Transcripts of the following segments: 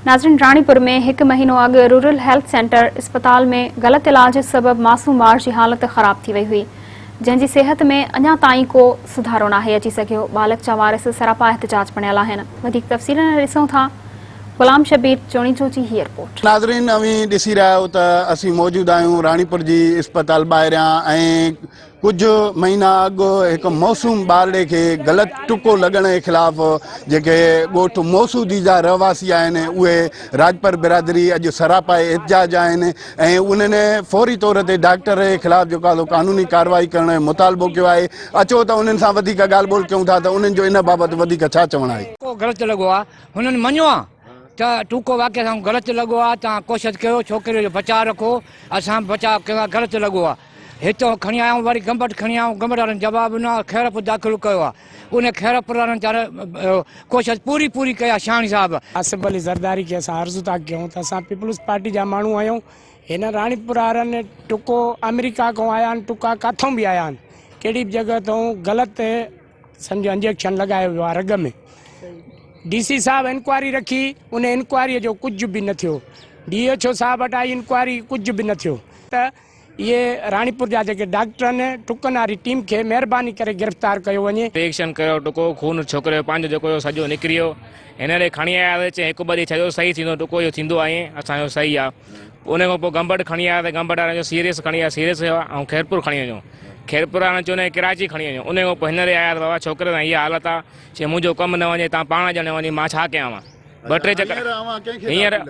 नाज़रीन, रानीपुर में 1 महीनो अॻु रूरल हेल्थ सेंटर अस्पताल में गलत इलाज सबब मासूम ॿार जी हालत ख़राब थी वई हुई, जंहिंजी सेहत में अञा ताईं को सुधारो नाहे अची सघियो। बालक जा वारिस सरापा एहतजाज पिणियल आहिनि। वधीक तफ़सील ॾिसूं था। गुलाम शबीर चोणीजो जी ही रिपोर्ट। नाज़रीन, अवी ॾिसी रहिया आहियो त असीं मौजूद आहियूं रानीपुर जी अस्पताल ॿाहिरियां ऐं कुछ महीना अॻु हिकु मौसूम ॿारड़े खे ग़लति टुको लॻण जे ख़िलाफ़ जेके ॻोठ मौसूदी जा रहवासी आहिनि उहे राजपर बिरादरी अॼु सरापा एहतजाज आहिनि ऐं उन्हनि फौरी तौर ते डॉक्टर जे ख़िलाफ़ जेको आहे कानूनी कार्रवाई करण जो मुतालबो कयो आहे। अचो त उन्हनि सां वधीक ॻाल्हि ॿोल कयूं था त उन्हनि जो इन बाबति वधीक छा चवणु आहे। ग़लति लॻो आहे, हुननि मञियो आहे त टूको वाक़ई सां ग़लति लॻो आहे। तव्हां कोशिशि कयो छोकिरे जो बचाव रखो, असां बचाव कयो। ग़लति लॻो आहे, हितां खणी आयूं, वरी गंबट खणी आयूं, गंबट वारनि जवाबु न खैरपुर दाख़िल कयो आहे। उन खैरपुर वारनि कोशिशि पूरी कई आहे। शानी साहब आसिफ अली ज़रदारी खे असां अर्ज़ु था कयूं त असां पीपल्स पार्टी जा माण्हू आहियूं। हिन रानीपुर वारनि टुको अमेरिका खां आया आहिनि, टुका किथां बि आया आहिनि, कहिड़ी बि जॻह तां ग़लति सम्झो इंजेक्शन लॻायो वियो आहे रग में। DC साहब इंक्वायरी रखी, उन इंक्वायरीअ जो कुझु बि न थियो। DHO साहब वटि आई इंक्वायरी, कुझु बि न थियो। त ये रानीपुर जा जेके डॉक्टर आहिनि, टुकनि वारी टीम खे महिरबानी करे गिरफ़्तार कयो वञे। इंजेक्शन कयो, टुको खून छोकिरे पंहिंजो जेको सॼो निकिरी वियो। हिन ॾे खणी आया त चई 1-2 ॾींहं छॾियो सही थींदो, टुको इहो थींदो आहे असांजो सही आहे। उन खां पोइ गंबट खणी आया त गंबट वारनि जो सीरियस खणी आया, सीरियस हुयो ऐं खैरपुर खणी वञो। खैरपुर वारनि चवंदा कराची खणी वञो। उन खां पोइ हींअर आया त बाबा छोकिरे सां हीअ हालत आहे, चई मुंहिंजो कमु न वञे, तव्हां पाण ॼण वञी, मां छा कयां। 2-3 चकर हींअर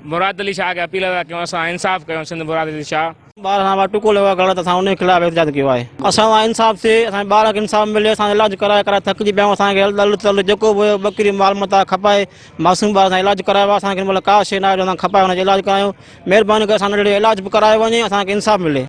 मुराद अली शाह खे अपील था कयूं, असां इंसाफ़ कयूं। सिंध मुराद अली शाह ॿार सां टुको लॻो आहे ग़लति, असां उन ख़िलाफ़ एहतजाज कयो आहे। असां इंसाफ़ थिए, असांजे ॿार खे इंसाफ़ मिले, असां इलाज कराए थकिजी पिया आहियूं। असांखे हल तल जेको बि बकरी माल मता खपाए, मासूम ॿार सां इलाज करायो आहे। असांखे मतलब का शइ न आहे जो असां खपाए हुनजो इलाज करायूं। महिरबानी करे असां इलाज बि करायो वञे, असांखे इंसाफ़ मिले।